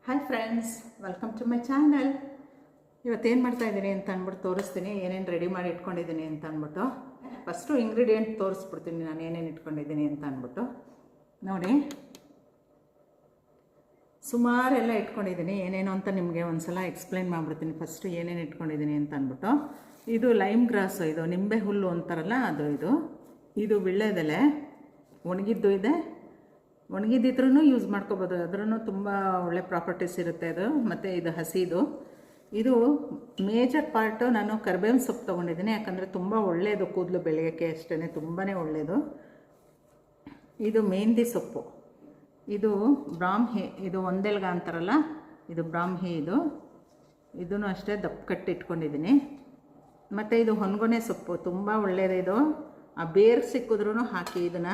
Hi friends, welcome to my channel. ಇವತ್ತೇನು ಮಾಡ್ತಾಯಿದ್ದೀನಿ ಅಂತ ಅಂದ್ಬಿಟ್ಟು ತೋರಿಸ್ತೀನಿ, ಏನೇನು ರೆಡಿ ಮಾಡಿ ಇಟ್ಕೊಂಡಿದ್ದೀನಿ ಅಂತ ಅಂದ್ಬಿಟ್ಟು. ಫಸ್ಟು ಇಂಗ್ರೀಡಿಯೆಂಟ್ ತೋರಿಸ್ಬಿಡ್ತೀನಿ ನಾನು ಏನೇನು ಇಟ್ಕೊಂಡಿದ್ದೀನಿ ಅಂತ ಅಂದ್ಬಿಟ್ಟು. ನೋಡಿ, ಸುಮಾರೆಲ್ಲ ಇಟ್ಕೊಂಡಿದ್ದೀನಿ. ಏನೇನು ಅಂತ ನಿಮಗೆ ಒಂದು ಸಲ ಎಕ್ಸ್ಪ್ಲೈನ್ ಮಾಡಿಬಿಡ್ತೀನಿ. ಫಸ್ಟು ಏನೇನು ಇಟ್ಕೊಂಡಿದ್ದೀನಿ ಅಂತ ಅಂದ್ಬಿಟ್ಟು. ಇದು ಲೈಮ್ ಗ್ರಾಸು, ಇದು ನಿಂಬೆ ಹುಲ್ಲು ಅಂತಾರಲ್ಲ ಅದು. ಇದು ವೀಳ್ಯದೆಲೆ ಒಣಗಿದ್ದು ಇದೆ, ಒಣಗಿದ್ದಿದ್ರೂ ಯೂಸ್ ಮಾಡ್ಕೋಬೋದು, ಅದ್ರೂ ತುಂಬ ಒಳ್ಳೆ ಪ್ರಾಪರ್ಟೀಸ್ ಇರುತ್ತೆ ಅದು. ಮತ್ತು ಇದು ಹಸಿದು. ಇದು ಮೇಜರ್ ಪಾರ್ಟು ನಾನು ಕರಿಬೇವಿನ ಸೊಪ್ಪು ತೊಗೊಂಡಿದ್ದೀನಿ, ಯಾಕಂದರೆ ತುಂಬ ಒಳ್ಳೆಯದು ಕೂದಲು ಬೆಳೆಯೋಕ್ಕೆ ಅಷ್ಟೇ, ತುಂಬಾ ಒಳ್ಳೆಯದು. ಇದು ಮೆಹಂದಿ ಸೊಪ್ಪು, ಇದು ಬ್ರಾಹ್ಮಿ, ಇದು ಒಂದೆಲ್ಗ ಅಂತಾರಲ್ಲ, ಇದು ಬ್ರಾಹ್ಮಿ. ಇದೂ ಅಷ್ಟೇ ದಪ್ಪ ಕಟ್ಟಿ ಇಟ್ಕೊಂಡಿದ್ದೀನಿ. ಮತ್ತು ಇದು ಹೊನ್ಗೊನೆ ಸೊಪ್ಪು, ತುಂಬ ಒಳ್ಳೆಯದು. ಇದು ಆ ಬೇರು ಸಿಕ್ಕಿದ್ರೂ ಹಾಕಿ ಇದನ್ನು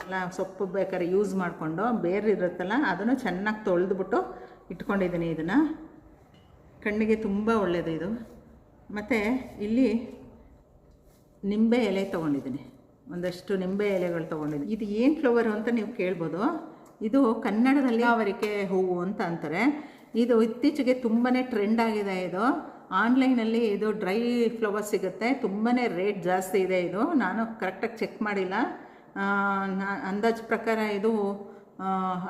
ಎಲ್ಲ ಸೊಪ್ಪು ಬೇಕಾದ್ರೆ ಯೂಸ್ ಮಾಡಿಕೊಂಡು, ಬೇರು ಇರುತ್ತಲ್ಲ ಅದನ್ನು ಚೆನ್ನಾಗಿ ತೊಳೆದ್ಬಿಟ್ಟು ಇಟ್ಕೊಂಡಿದ್ದೀನಿ. ಇದನ್ನು ಕಣ್ಣಿಗೆ ತುಂಬ ಒಳ್ಳೆಯದು ಇದು. ಮತ್ತು ಇಲ್ಲಿ ನಿಂಬೆ ಎಲೆ ತೊಗೊಂಡಿದ್ದೀನಿ, ಒಂದಷ್ಟು ನಿಂಬೆ ಎಲೆಗಳು ತೊಗೊಂಡಿದ್ದೀನಿ. ಇದು ಏನು ಫ್ಲವರು ಅಂತ ನೀವು ಕೇಳ್ಬೋದು. ಇದು ಕನ್ನಡದಲ್ಲಿ ಅವರಿಕೆ ಹೂವು ಅಂತ ಅಂತಾರೆ. ಇದು ಇತ್ತೀಚೆಗೆ ತುಂಬಾ ಟ್ರೆಂಡ್ ಆಗಿದೆ. ಇದು ಆನ್ಲೈನಲ್ಲಿ ಇದು ಡ್ರೈ ಫ್ಲವರ್ ಸಿಗುತ್ತೆ, ತುಂಬಾ ರೇಟ್ ಜಾಸ್ತಿ ಇದೆ. ಇದು ನಾನು ಕರೆಕ್ಟಾಗಿ ಚೆಕ್ ಮಾಡಿಲ್ಲ, ಅಂದಾಜು ಪ್ರಕಾರ ಇದು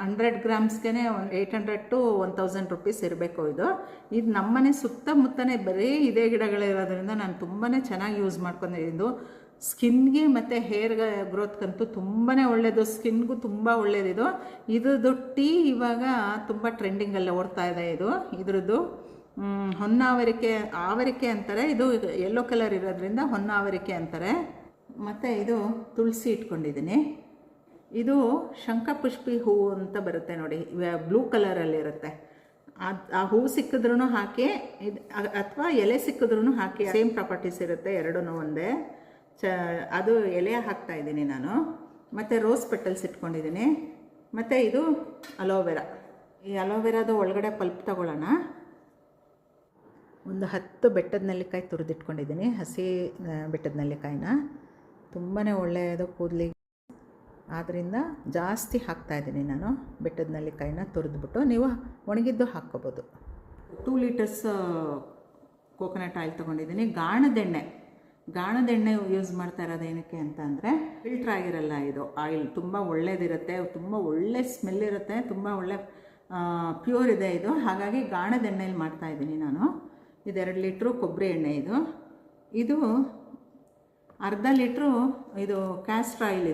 100 ಗ್ರಾಮ್ಸ್ಗೆ ಒಂದು 800 to 1000 ರುಪೀಸ್ ಇರಬೇಕು. ಇದು ನಮ್ಮನೆ ಸುತ್ತಮುತ್ತನೇ ಬರೀ ಇದೇ ಗಿಡಗಳಿರೋದ್ರಿಂದ ನಾನು ತುಂಬಾ ಚೆನ್ನಾಗಿ ಯೂಸ್ ಮಾಡ್ಕೊಂಡಿದ್ದೀನಿ. ಇದು ಸ್ಕಿನ್ಗೆ ಮತ್ತು ಹೇರ್ ಗ್ರೋತ್ಗಂತೂ ತುಂಬಾ ಒಳ್ಳೆಯದು, ಸ್ಕಿನ್ಗೂ ತುಂಬ ಒಳ್ಳೆಯದು. ಇದ್ರದ್ದು ಟೀ ಇವಾಗ ತುಂಬ ಟ್ರೆಂಡಿಂಗಲ್ಲಿ ಓಡ್ತಾ ಇದೆ. ಇದ್ರದ್ದು ಆವರಿಕೆ ಅಂತಾರೆ. ಇದು ಯೆಲ್ಲೋ ಕಲರ್ ಇರೋದ್ರಿಂದ ಹೊನ್ನಾವರಿಕೆ ಅಂತಾರೆ. ಮತ್ತು ಇದು ತುಳಸಿ ಇಟ್ಕೊಂಡಿದ್ದೀನಿ. ಇದು ಶಂಖಪುಷ್ಪಿ ಹೂವು ಅಂತ ಬರುತ್ತೆ ನೋಡಿ, ಬ್ಲೂ ಕಲರಲ್ಲಿರುತ್ತೆ. ಆ ಹೂವು ಸಿಕ್ಕಿದ್ರೂ ಹಾಕಿ, ಅಥವಾ ಎಲೆ ಸಿಕ್ಕಿದ್ರೂ ಹಾಕಿ, ಸೇಮ್ ಪ್ರಾಪರ್ಟೀಸ್ ಇರುತ್ತೆ, ಎರಡೂ ಒಂದೇ. ಅದು ಎಲೆ ಹಾಕ್ತಾಯಿದ್ದೀನಿ ನಾನು. ಮತ್ತು ರೋಸ್ ಪೆಟಲ್ಸ್ ಇಟ್ಕೊಂಡಿದ್ದೀನಿ. ಮತ್ತು ಇದು ಅಲೋವೆರಾ. ಈ ಅಲೋವೆರಾದು ಒಳಗಡೆ ಪಲ್ಪ್ ತಗೊಳ್ಳೋಣ. ಒಂದು 10 ಬೆಟ್ಟದ ನೆಲ್ಲಿಕಾಯಿ ತುರಿದಿಟ್ಕೊಂಡಿದ್ದೀನಿ, ಹಸಿ ಬೆಟ್ಟದ ನೆಲ್ಲಿಕಾಯಿನ. ತುಂಬಾ ಒಳ್ಳೆಯದು ಕೂದಲಿಗೆ, ಆದ್ದರಿಂದ ಜಾಸ್ತಿ ಹಾಕ್ತಾಯಿದ್ದೀನಿ ನಾನು. ಬೆಟ್ಟದ ನೆಲ್ಲಿಕಾಯಿನ ತುರಿದ್ಬಿಟ್ಟು ನೀವು ಒಣಗಿದ್ದು ಹಾಕ್ಕೋಬೋದು. 2 ಲೀಟರ್ಸ್ ಕೋಕೋನಟ್ ಆಯಿಲ್ ತೊಗೊಂಡಿದ್ದೀನಿ. ಗಾಣದೆಣ್ಣೆ ಯೂಸ್ ಮಾಡ್ತಾ ಇರೋದು ಏನಕ್ಕೆ ಅಂತ ಅಂದರೆ, ಫಿಲ್ಟ್ರ್ ಆಗಿರಲ್ಲ ಇದು ಆಯಿಲ್, ತುಂಬ ಒಳ್ಳೇದಿರುತ್ತೆ, ತುಂಬ ಒಳ್ಳೆ ಸ್ಮೆಲ್ ಇರುತ್ತೆ, ತುಂಬ ಒಳ್ಳೆ ಪ್ಯೂರ್ ಇದೆ ಇದು. ಹಾಗಾಗಿ ಗಾಣದೆಣ್ಣೆಯಲ್ಲಿ ಮಾಡ್ತಾಯಿದ್ದೀನಿ ನಾನು. ಇದು 2 ಲೀಟ್ರು ಕೊಬ್ಬರಿ ಎಣ್ಣೆ. ಇದು ಅರ್ಧ ಲೀಟ್ರು ಇದು ಕ್ಯಾಸ್ಟ್ರ್ ಆಯಿಲ್.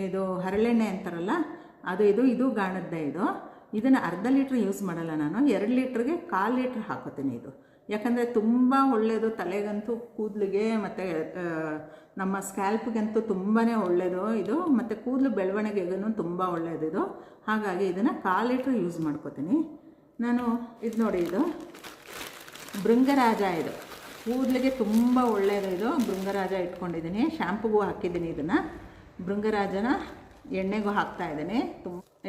ಇದು ಹರಳೆಣ್ಣೆ ಅಂತಾರಲ್ಲ ಅದು. ಇದು ಗಾಣದ್ದೇ. ಇದನ್ನು ಅರ್ಧ ಲೀಟ್ರ್ ಯೂಸ್ ಮಾಡಲ್ಲ ನಾನು, 2 ಲೀಟ್ರಿಗೆ 1/4 ಲೀಟ್ರ್ ಹಾಕೋತೀನಿ. ಯಾಕಂದರೆ ತುಂಬ ಒಳ್ಳೆಯದು ತಲೆಗಂತೂ, ಕೂದಲಿಗೆ ಮತ್ತು ನಮ್ಮ ಸ್ಕ್ಯಾಲ್ಪ್ಗಂತೂ ತುಂಬಾ ಒಳ್ಳೆಯದು ಮತ್ತು ಕೂದಲು ಬೆಳವಣಿಗೆಗೂ ತುಂಬ ಒಳ್ಳೆಯದು. ಹಾಗಾಗಿ ಇದನ್ನು 1/4 ಲೀಟ್ರ್ ಯೂಸ್ ಮಾಡ್ಕೋತೀನಿ ನಾನು. ಇದು ನೋಡಿ, ಇದು ಭೃಂಗರಾಜ. ಕೂದಲಿಗೆ ತುಂಬ ಒಳ್ಳೆಯದು. ಭೃಂಗರಾಜ ಇಟ್ಕೊಂಡಿದ್ದೀನಿ, ಶ್ಯಾಂಪುಗೂ ಹಾಕಿದ್ದೀನಿ. ಇದನ್ನು ಭೃಂಗರಾಜನ ಎಣ್ಣೆಗೂ ಹಾಕ್ತಾಯಿದ್ದೀನಿ.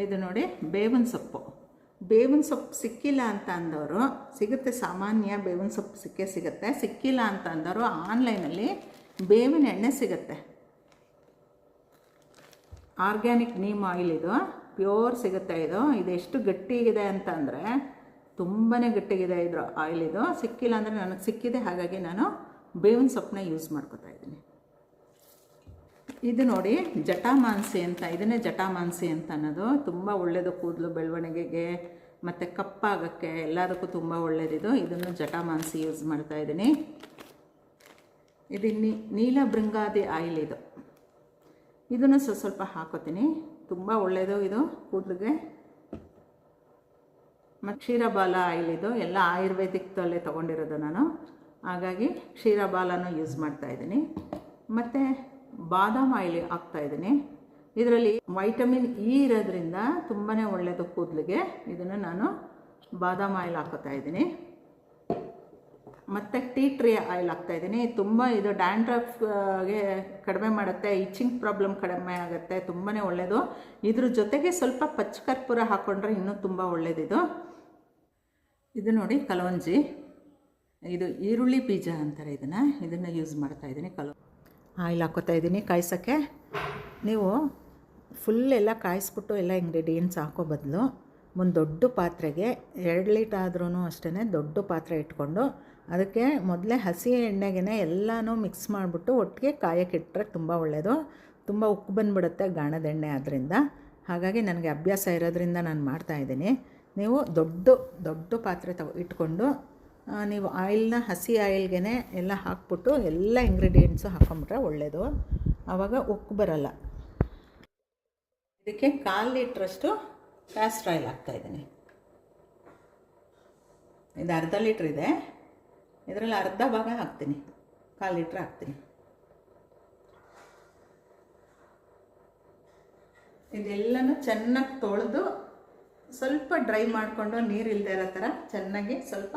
ಇದು ನೋಡಿ, ಬೇವಿನ ಸೊಪ್ಪು ಸಿಕ್ಕಿಲ್ಲ ಅಂತ ಅಂದವರು, ಸಿಗುತ್ತೆ ಸಾಮಾನ್ಯ, ಬೇವಿನ ಸೊಪ್ಪು ಸಿಗುತ್ತೆ. ಸಿಕ್ಕಿಲ್ಲ ಅಂತ ಅಂದವರು ಆನ್ಲೈನಲ್ಲಿ ಬೇವಿನ ಎಣ್ಣೆ ಸಿಗುತ್ತೆ, ಆರ್ಗ್ಯಾನಿಕ್ ನೀಮ್ ಆಯಿಲ್. ಪ್ಯೂರ್ ಸಿಗುತ್ತೆ. ಇದು ಎಷ್ಟು ಗಟ್ಟಿಗಿದೆ ಅಂತ ಅಂದರೆ ತುಂಬಾ ಗಟ್ಟಿಗಿದೆ ಇದ್ರ ಆಯಿಲ್. ಸಿಕ್ಕಿಲ್ಲ ಅಂದರೆ ನನಗೆ ಸಿಕ್ಕಿದೆ, ಹಾಗಾಗಿ ನಾನು ಬೇವಿನ ಸೊಪ್ಪನ್ನ ಯೂಸ್ ಮಾಡ್ಕೊತಾ ಇದ್ದೀನಿ. ಇದು ನೋಡಿ, ಜಟಾಮಾಂಸಿ ಅಂತ. ಇದನ್ನೇ ಜಟಾಮಾಂಸಿ ಅಂತ ಅನ್ನೋದು. ತುಂಬ ಒಳ್ಳೆಯದು ಕೂದಲು ಬೆಳವಣಿಗೆಗೆ ಮತ್ತು ಕಪ್ಪಾಗೋಕ್ಕೆ ಎಲ್ಲದಕ್ಕೂ ತುಂಬ ಒಳ್ಳೆಯದು. ಇದನ್ನು ಜಟಾಮಾಂಸಿ ಯೂಸ್ ಮಾಡ್ತಾಯಿದ್ದೀನಿ. ಇದು ನೀಲಭೃಂಗಾದಿ ಆಯಿಲ್. ಇದನ್ನು ಸ್ವಲ್ಪ ಹಾಕೋತೀನಿ, ತುಂಬ ಒಳ್ಳೆಯದು ಇದು ಕೂದಲಿಗೆ. ಮತ್ತು ಕ್ಷೀರಬಾಲ ಆಯಿಲ್. ಎಲ್ಲ ಆಯುರ್ವೇದಿಕ್ದಲ್ಲೇ ತೊಗೊಂಡಿರೋದು ನಾನು, ಹಾಗಾಗಿ ಕ್ಷೀರಬಾಲನೂ ಯೂಸ್ ಮಾಡ್ತಾಯಿದ್ದೀನಿ. ಮತ್ತು ಬಾದಾಮ್ ಆಯಿಲ್ ಹಾಕ್ತಾಯಿದ್ದೀನಿ. ಇದರಲ್ಲಿ ವೈಟಮಿನ್ ಇ ಇರೋದ್ರಿಂದ ತುಂಬಾ ಒಳ್ಳೆಯದು ಕೂದಲಿಗೆ. ಇದನ್ನು ನಾನು ಬಾದಾಮ್ ಆಯಿಲ್ ಹಾಕೋತಾ ಇದ್ದೀನಿ. ಮತ್ತು ಟೀ ಟ್ರೀ ಆಯಿಲ್ ಹಾಕ್ತಾಯಿದ್ದೀನಿ. ಇದು ಡ್ಯಾಂಡ್ರಫ್ಗೆ ಕಡಿಮೆ ಮಾಡುತ್ತೆ, ಇಚ್ಚಿಂಗ್ ಪ್ರಾಬ್ಲಮ್ ಕಡಿಮೆ ಆಗುತ್ತೆ, ತುಂಬಾ ಒಳ್ಳೆಯದು. ಇದ್ರ ಜೊತೆಗೆ ಸ್ವಲ್ಪ ಪಚ್ಚಕರ್ಪೂರ ಹಾಕ್ಕೊಂಡ್ರೆ ಇನ್ನೂ ತುಂಬ ಒಳ್ಳೆಯದು. ಇದು ನೋಡಿ, ಕಲೋಂಜಿ. ಇದು ಈರುಳ್ಳಿ ಬೀಜ ಅಂತಾರೆ ಇದನ್ನು ಯೂಸ್ ಮಾಡ್ತಾಯಿದ್ದೀನಿ. ಆಯಿಲ್ ಹಾಕೋತಾ ಇದ್ದೀನಿ ಕಾಯ್ಸೋಕ್ಕೆ. ನೀವು ಫುಲ್ ಎಲ್ಲ ಕಾಯಿಸ್ಬಿಟ್ಟು ಎಲ್ಲ ಇಂಗ್ರೀಡಿಯೆಂಟ್ಸ್ ಹಾಕೋ ಬದಲು ಒಂದು ದೊಡ್ಡ ಪಾತ್ರೆಗೆ 2 ಲೀಟ್ರ್ ಆದ್ರೂ ಅಷ್ಟೇ ದೊಡ್ಡ ಪಾತ್ರೆ ಇಟ್ಕೊಂಡು ಅದಕ್ಕೆ ಮೊದಲೇ ಹಸಿ ಎಣ್ಣೆಗೆ ಎಲ್ಲನೂ ಮಿಕ್ಸ್ ಮಾಡಿಬಿಟ್ಟು ಒಟ್ಟಿಗೆ ಕಾಯಕ್ಕಿಟ್ರೆ ತುಂಬ ಒಳ್ಳೆಯದು. ತುಂಬ ಉಕ್ಕು ಬಂದುಬಿಡುತ್ತೆ ಗಾಣದ ಎಣ್ಣೆ ಆದ್ದರಿಂದ. ಹಾಗಾಗಿ ನನಗೆ ಅಭ್ಯಾಸ ಇರೋದ್ರಿಂದ ನಾನು ಮಾಡ್ತಾಯಿದ್ದೀನಿ. ನೀವು ದೊಡ್ಡ ಪಾತ್ರೆ ಇಟ್ಕೊಂಡು ನೀವು ಆಯಿಲ್ನ ಹಸಿ ಆಯಿಲ್ಗೆ ಎಲ್ಲ ಹಾಕ್ಬಿಟ್ಟು ಎಲ್ಲ ಇಂಗ್ರೀಡಿಯೆಂಟ್ಸು ಹಾಕ್ಕೊಂಬಿಟ್ರೆ ಒಳ್ಳೆಯದು. ಆವಾಗ ಉಕ್ಕು ಬರೋಲ್ಲ. ಇದಕ್ಕೆ 1/4 ಲೀಟ್ರಷ್ಟು ಕ್ಯಾಸ್ಟರ್ ಆಯಿಲ್ ಹಾಕ್ತಾಯಿದ್ದೀನಿ. ಇದು 1/2 ಲೀಟ್ರ್ ಇದೆ, ಇದರಲ್ಲಿ ಅರ್ಧ ಭಾಗ ಹಾಕ್ತೀನಿ, 1/4 ಲೀಟ್ರ್ ಹಾಕ್ತೀನಿ. ಇದೆಲ್ಲನೂ ಚೆನ್ನಾಗಿ ತೊಳೆದು ಸ್ವಲ್ಪ ಡ್ರೈ ಮಾಡಿಕೊಂಡು, ನೀರು ಇಲ್ಲದೆ ಇರೋ ಥರ ಚೆನ್ನಾಗಿ ಸ್ವಲ್ಪ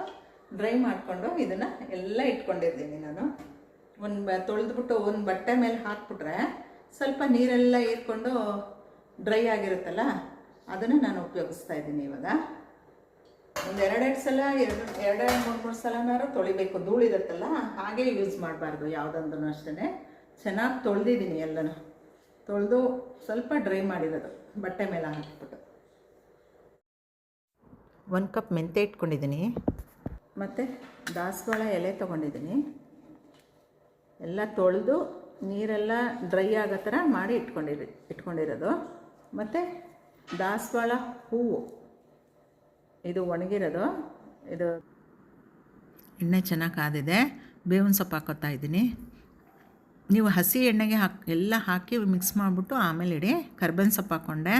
ಡ್ರೈ ಮಾಡಿಕೊಂಡು ಇದನ್ನು ಎಲ್ಲ ಇಟ್ಕೊಂಡಿದ್ದೀನಿ ನಾನು. ತೊಳೆದ್ಬಿಟ್ಟು ಒಂದು ಬಟ್ಟೆ ಮೇಲೆ ಹಾಕ್ಬಿಟ್ರೆ ಸ್ವಲ್ಪ ನೀರೆಲ್ಲ ಹೀರ್ಕೊಂಡು ಡ್ರೈ ಆಗಿರುತ್ತಲ್ಲ, ಅದನ್ನು ನಾನು ಉಪಯೋಗಿಸ್ತಾ ಇದ್ದೀನಿ. ಇವಾಗ ಒಂದು 2 ಸಲ 2-3 ಸಲನಾರು ತೊಳಿಬೇಕು. ಧೂಳಿರುತ್ತಲ್ಲ, ಹಾಗೆ ಯೂಸ್ ಮಾಡಬಾರ್ದು ಯಾವುದೊಂದೂ ಅಷ್ಟೇ. ಚೆನ್ನಾಗಿ ತೊಳೆದಿದ್ದೀನಿ, ಎಲ್ಲನೂ ತೊಳೆದು ಸ್ವಲ್ಪ ಡ್ರೈ ಮಾಡಿರೋದು ಬಟ್ಟೆ ಮೇಲೆ ಹಾಕ್ಬಿಟ್ಟು. 1 ಕಪ್ ಮೆಂತ್ಯ ಇಟ್ಕೊಂಡಿದ್ದೀನಿ, ಮತ್ತು ದಾಸವಾಳ ಎಲೆ ತೊಗೊಂಡಿದ್ದೀನಿ. ಎಲ್ಲ ತೊಳೆದು ನೀರೆಲ್ಲ ಡ್ರೈ ಆಗೋ ಥರ ಮಾಡಿ ಇಟ್ಕೊಂಡಿರೋದು. ಮತ್ತು ದಾಸವಾಳ ಹೂವು ಇದು ಒಣಗಿರೋದು. ಇದು ಎಣ್ಣೆ ಚೆನ್ನಾಗಿ ಕಾದಿದೆ, ಬೇವಿನ ಸೊಪ್ಪು ಹಾಕೋತಾ ಇದ್ದೀನಿ. ನೀವು ಹಸಿ ಎಣ್ಣೆಗೆ ಎಲ್ಲ ಹಾಕಿ ಮಿಕ್ಸ್ ಮಾಡಿಬಿಟ್ಟು ಆಮೇಲೆ ಇಡಿ. ಕರ್ಬೇವಿನ ಸೊಪ್ಪು ಹಾಕ್ಕೊಂಡೆ,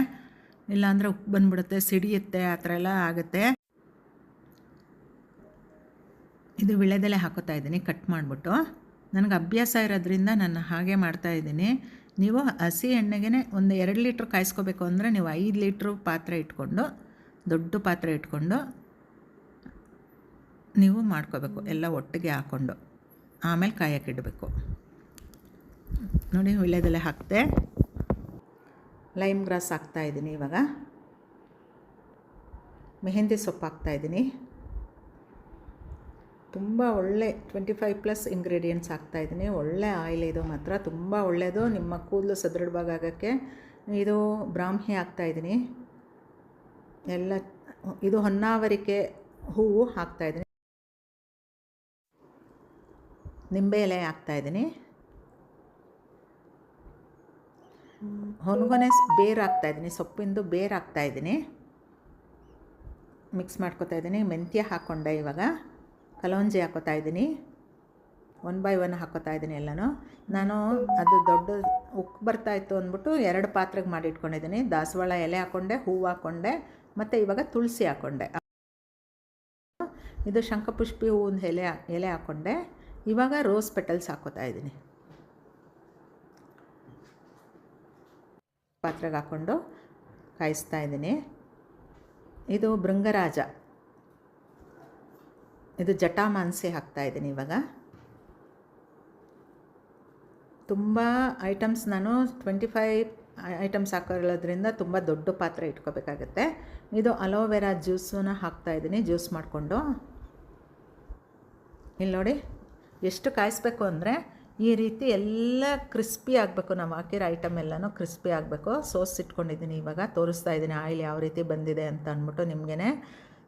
ಇಲ್ಲಾಂದರೆ ಉಪ್ಪು ಬಂದುಬಿಡುತ್ತೆ, ಸಿಡಿಯುತ್ತೆ, ಆ ಥರ ಎಲ್ಲ ಆಗುತ್ತೆ. ಇದು ವಿಳೆದೆಲೆ ಹಾಕೋತಾ ಇದ್ದೀನಿ ಕಟ್ ಮಾಡಿಬಿಟ್ಟು. ನನಗೆ ಅಭ್ಯಾಸ ಇರೋದ್ರಿಂದ ನಾನು ಹಾಗೆ ಮಾಡ್ತಾಯಿದ್ದೀನಿ. ನೀವು ಹಸಿ ಎಣ್ಣೆಗೆ ಒಂದು 2 ಲೀಟ್ರ್ ಕಾಯಿಸ್ಕೋಬೇಕು ಅಂದರೆ ನೀವು 5 ಲೀಟ್ರ್ ಪಾತ್ರೆ ಇಟ್ಕೊಂಡು, ದೊಡ್ಡ ಪಾತ್ರೆ ಇಟ್ಕೊಂಡು ನೀವು ಮಾಡ್ಕೋಬೇಕು. ಎಲ್ಲ ಒಟ್ಟಿಗೆ ಹಾಕ್ಕೊಂಡು ಆಮೇಲೆ ಕಾಯಕ್ಕಿಡಬೇಕು. ನೋಡಿ, ವಿಳೆದೆಲೆ ಹಾಕ್ತೆ, ಲೈಮ್ ಗ್ರಾಸ್ ಹಾಕ್ತಾಯಿದ್ದೀನಿ. ಇವಾಗ ಮೆಹಂದಿ ಸೊಪ್ಪು ಹಾಕ್ತಾಯಿದ್ದೀನಿ. ತುಂಬ ಒಳ್ಳೆ 25+ ಇಂಗ್ರೀಡಿಯೆಂಟ್ಸ್ ಹಾಕ್ತಾಯಿದ್ದೀನಿ. ಒಳ್ಳೆ ಆಯಿಲ್ ಇದು ಮಾತ್ರ, ತುಂಬ ಒಳ್ಳೆಯದು ನಿಮ್ಮ ಕೂದಲು ಸದೃಢವಾಗಿ ಆಗೋಕ್ಕೆ. ಇದು ಬ್ರಾಹ್ಮಿ ಹಾಕ್ತಾಯಿದ್ದೀನಿ. ಎಲ್ಲ ಇದು ಹೊನ್ನಾವರಿಕೆ ಹೂವು ಹಾಕ್ತಾಯಿದ್ದೀನಿ. ನಿಂಬೆ ಎಲೆ ಹಾಕ್ತಾಯಿದ್ದೀನಿ. ಹೊನಗೊನೆ ಬೇರು ಹಾಕ್ತಾಯಿದ್ದೀನಿ, ಸೊಪ್ಪಿಂದು ಬೇರು ಹಾಕ್ತಾಯಿದ್ದೀನಿ. ಮಿಕ್ಸ್ ಮಾಡ್ಕೊತಾ ಇದ್ದೀನಿ. ಮೆಂತ್ಯ ಹಾಕ್ಕೊಂಡೆ. ಇವಾಗ ಕಲೋಂಜಿ ಹಾಕೋತಾ ಇದ್ದೀನಿ. 1 by 1 ಹಾಕೋತಾ ಇದ್ದೀನಿ ಎಲ್ಲನೂ. ನಾನು ಅದು ದೊಡ್ಡ ಉಕ್ಕು ಬರ್ತಾಯಿತ್ತು ಅಂದ್ಬಿಟ್ಟು 2 ಪಾತ್ರೆಗೆ ಮಾಡಿ ಇಟ್ಕೊಂಡಿದ್ದೀನಿ. ದಾಸವಾಳ ಎಲೆ ಹಾಕ್ಕೊಂಡೆ, ಹೂವು ಹಾಕ್ಕೊಂಡೆ, ಮತ್ತು ಇವಾಗ ತುಳಸಿ ಹಾಕ್ಕೊಂಡೆ. ಇದು ಶಂಖಪುಷ್ಪಿ ಹೂವಿನ ಎಲೆ ಹಾಕ್ಕೊಂಡೆ. ಇವಾಗ ರೋಸ್ ಪೆಟಲ್ಸ್ ಹಾಕೋತಾ ಇದ್ದೀನಿ. ಪಾತ್ರೆಗೆ ಹಾಕ್ಕೊಂಡು ಕಾಯಿಸ್ತಾ ಇದ್ದೀನಿ. ಇದು ಭೃಂಗರಾಜ, ಇದು ಜಟಾಮಾಂಸಿ ಹಾಕ್ತಾಯಿದ್ದೀನಿ. ಇವಾಗ ತುಂಬ ಐಟಮ್ಸ್ ನಾನು 25 ಐಟಮ್ಸ್ ಹಾಕಿರೋದ್ರಿಂದ ತುಂಬ ದೊಡ್ಡ ಪಾತ್ರೆ ಇಟ್ಕೋಬೇಕಾಗತ್ತೆ. ಇದು ಅಲೋವೆರಾ ಜ್ಯೂಸನ್ನ ಹಾಕ್ತಾಯಿದ್ದೀನಿ, ಜ್ಯೂಸ್ ಮಾಡಿಕೊಂಡು. ಇಲ್ಲಿ ನೋಡಿ, ಎಷ್ಟು ಕಾಯಿಸ್ಬೇಕು ಅಂದರೆ ಈ ರೀತಿ ಎಲ್ಲ ಕ್ರಿಸ್ಪಿ ಆಗಬೇಕು. ನಾವು ಹಾಕಿರೋ ಐಟಮ್ ಎಲ್ಲನೂ ಕ್ರಿಸ್ಪಿ ಆಗಬೇಕು. ಸೋಸ್ ಇಟ್ಕೊಂಡಿದ್ದೀನಿ. ಇವಾಗ ತೋರಿಸ್ತಾ ಇದ್ದೀನಿ ಆಯಿಲ್ ಯಾವ ರೀತಿ ಬಂದಿದೆ ಅಂತ ಅಂದ್ಬಿಟ್ಟು ನಿಮಗೇ.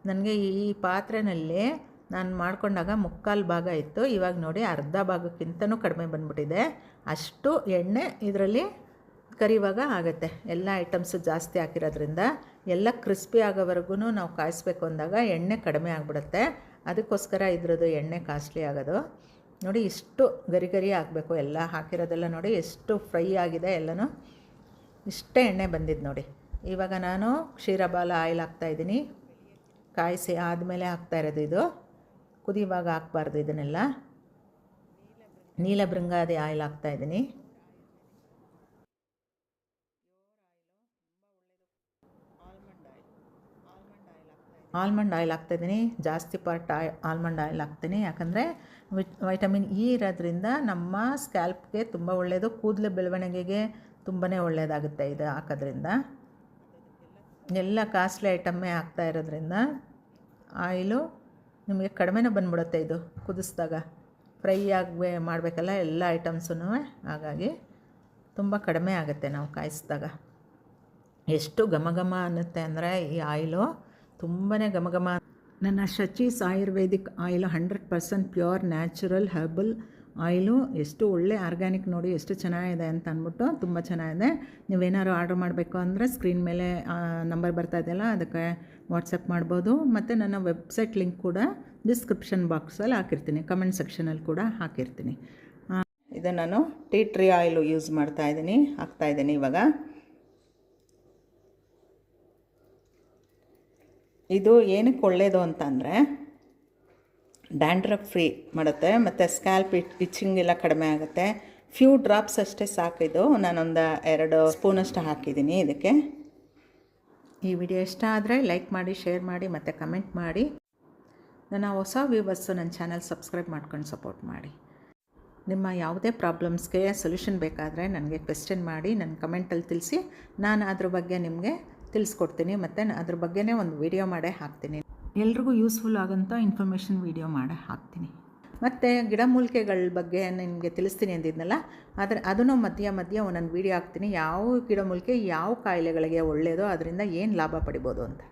ನನಗೆ ಈ ಪಾತ್ರೆಯಲ್ಲಿ ನಾನು ಮಾಡ್ಕೊಂಡಾಗ 3/4 ಭಾಗ ಇತ್ತು. ಇವಾಗ ನೋಡಿ ಅರ್ಧ ಭಾಗಕ್ಕಿಂತನೂ ಕಡಿಮೆ ಬಂದ್ಬಿಟ್ಟಿದೆ. ಅಷ್ಟು ಎಣ್ಣೆ ಇದರಲ್ಲಿ ಕರಿವಾಗ ಆಗುತ್ತೆ. ಎಲ್ಲ ಐಟಮ್ಸು ಜಾಸ್ತಿ ಹಾಕಿರೋದ್ರಿಂದ ಎಲ್ಲ ಕ್ರಿಸ್ಪಿ ಆಗೋವರೆಗೂ ನಾವು ಕಾಯಿಸ್ಬೇಕು ಅಂದಾಗ ಎಣ್ಣೆ ಕಡಿಮೆ ಆಗಿಬಿಡುತ್ತೆ. ಅದಕ್ಕೋಸ್ಕರ ಇದ್ರದ್ದು ಎಣ್ಣೆ ಕಾಸ್ಟ್ಲಿ ಆಗೋದು. ನೋಡಿ, ಇಷ್ಟು ಗರಿ ಆಗಬೇಕು. ಎಲ್ಲ ಹಾಕಿರೋದೆಲ್ಲ ನೋಡಿ ಎಷ್ಟು ಫ್ರೈ ಆಗಿದೆ. ಎಲ್ಲನೂ ಇಷ್ಟೇ ಎಣ್ಣೆ ಬಂದಿದ್ದು ನೋಡಿ. ಇವಾಗ ನಾನು ಕ್ಷೀರಬಾಲ ಆಯಿಲ್ ಹಾಕ್ತಾಯಿದ್ದೀನಿ. ಕಾಯಿಸಿ ಆದಮೇಲೆ ಹಾಕ್ತಾಯಿರೋದು ಇದು. ಕುದಿಯುವಾಗ ಹಾಕ್ಬಾರ್ದು ಇದನ್ನೆಲ್ಲ. ನೀಲಭೃಂಗಾದಿ ಆಯಿಲ್ ಹಾಕ್ತಾಯಿದ್ದೀನಿ. ಆಲ್ಮಂಡ್ ಆಯಿಲ್ ಹಾಕ್ತಾಯಿದ್ದೀನಿ. ಜಾಸ್ತಿ ಪಾರ್ಟ್ ಆಲ್ಮಂಡ್ ಆಯಿಲ್ ಹಾಕ್ತೀನಿ, ಯಾಕಂದರೆ ವೈಟಮಿನ್ ಇ ಇರೋದ್ರಿಂದ ನಮ್ಮ ಸ್ಕ್ಯಾಲ್ಪ್ಗೆ ತುಂಬ ಒಳ್ಳೆಯದು. ಕೂದಲು ಬೆಳವಣಿಗೆಗೆ ತುಂಬಾ ಒಳ್ಳೆಯದಾಗುತ್ತೆ ಇದು ಹಾಕೋದ್ರಿಂದ. ಎಲ್ಲ ಕಾಸ್ಟ್ಲಿ ಐಟಮ್ಮೇ ಹಾಕ್ತಾ ಇರೋದ್ರಿಂದ ಆಯಿಲು ನಿಮಗೆ ಕಡಿಮೆನೇ ಬಂದ್ಬಿಡುತ್ತೆ. ಇದು ಕುದಿಸಿದಾಗ ಫ್ರೈ ಆಗಿ ಮಾಡಬೇಕಲ್ಲ ಎಲ್ಲ ಐಟಮ್ಸೂ, ಹಾಗಾಗಿ ತುಂಬ ಕಡಿಮೆ ಆಗುತ್ತೆ ನಾವು ಕಾಯಿಸಿದಾಗ. ಎಷ್ಟು ಘಮ ಘಮ ಅನ್ನುತ್ತೆ ಅಂದರೆ ಈ ಆಯಿಲು ತುಂಬಾ ಘಮ ಘಮ. ನನ್ನ Shachi's ayurvedic oil 100% pure natural herbal oil. ಎಷ್ಟು ಒಳ್ಳೆ ಆರ್ಗ್ಯಾನಿಕ್ ನೋಡಿ ಎಷ್ಟು ಚೆನ್ನಾಗಿದೆ ಅಂತ ಅಂದ್ಬಿಟ್ಟು ತುಂಬ ಚೆನ್ನಾಗಿದೆ. ನೀವೇನಾದ್ರು ಆರ್ಡ್ರ್ ಮಾಡಬೇಕು ಅಂದರೆ ಸ್ಕ್ರೀನ್ ಮೇಲೆ ನಂಬರ್ ಬರ್ತಾ ಇದೆಯಲ್ಲ, ಅದಕ್ಕೆ ವಾಟ್ಸಪ್ ಮಾಡ್ಬೋದು. ಮತ್ತು ನನ್ನ ವೆಬ್ಸೈಟ್ ಲಿಂಕ್ ಕೂಡ ಡಿಸ್ಕ್ರಿಪ್ಷನ್ ಬಾಕ್ಸಲ್ಲಿ ಹಾಕಿರ್ತೀನಿ, ಕಮೆಂಟ್ ಸೆಕ್ಷನಲ್ಲಿ ಕೂಡ ಹಾಕಿರ್ತೀನಿ. ಇದು ನಾನು ಟೀ ಟ್ರೀ ಆಯಿಲು ಯೂಸ್ ಹಾಕ್ತಾಯಿದ್ದೀನಿ ಇವಾಗ. ಇದು ಏನಕ್ಕೆ ಒಳ್ಳೆಯದು ಅಂತ ಅಂದರೆ ಡ್ಯಾಂಡ್ರಫ್ ಫ್ರೀ ಮಾಡುತ್ತೆ, ಮತ್ತು ಸ್ಕ್ಯಾಲ್ಪ್ ಇಚ್ಚಿಂಗ್ ಎಲ್ಲ ಕಡಿಮೆ ಆಗುತ್ತೆ. ಫ್ಯೂ ಡ್ರಾಪ್ಸ್ ಅಷ್ಟೇ ಸಾಕಿದು, ನಾನೊಂದು 2 ಸ್ಪೂನಷ್ಟು ಹಾಕಿದ್ದೀನಿ ಇದಕ್ಕೆ. ಈ ವಿಡಿಯೋ ಇಷ್ಟ ಆದರೆ ಲೈಕ್ ಮಾಡಿ, ಶೇರ್ ಮಾಡಿ ಮತ್ತು ಕಮೆಂಟ್ ಮಾಡಿ. ನನ್ನ ಹೊಸ ವ್ಯೂವರ್ಸು ನನ್ನ ಚಾನಲ್ ಸಬ್ಸ್ಕ್ರೈಬ್ ಮಾಡ್ಕೊಂಡು ಸಪೋರ್ಟ್ ಮಾಡಿ. ನಿಮ್ಮ ಯಾವುದೇ ಪ್ರಾಬ್ಲಮ್ಸ್ಗೆ ಸೊಲ್ಯೂಷನ್ ಬೇಕಾದರೆ ನನಗೆ ಕ್ವೆಶ್ಚನ್ ಮಾಡಿ ನನ್ನ ಕಮೆಂಟಲ್ಲಿ ತಿಳಿಸಿ. ನಾನು ಅದ್ರ ಬಗ್ಗೆ ನಿಮಗೆ ತಿಳಿಸ್ಕೊಡ್ತೀನಿ, ಮತ್ತು ಅದ್ರ ಬಗ್ಗೆನೇ ಒಂದು ವಿಡಿಯೋ ಮಾಡೇ ಹಾಕ್ತೀನಿ. ಎಲ್ರಿಗೂ ಯೂಸ್ಫುಲ್ ಆಗೋಂಥ ಇನ್ಫಾರ್ಮೇಷನ್ ವಿಡಿಯೋ ಮಾಡೇ ಹಾಕ್ತೀನಿ. ಮತ್ತು ಗಿಡಮೂಲಿಕೆಗಳ ಬಗ್ಗೆ ನಿಮಗೆ ತಿಳಿಸ್ತೀನಿ ಅಂದಿದ್ನಲ್ಲ, ಅದನ್ನು ಮಧ್ಯ ಒಂದೊಂದು ವಿಡಿಯೋ ಹಾಕ್ತೀನಿ. ಯಾವ ಗಿಡಮೂಲಿಕೆ ಯಾವ ಕಾಯಿಲೆಗಳಿಗೆ ಒಳ್ಳೆಯದೋ, ಅದರಿಂದ ಏನು ಲಾಭ ಪಡಿಬೋದು ಅಂತ.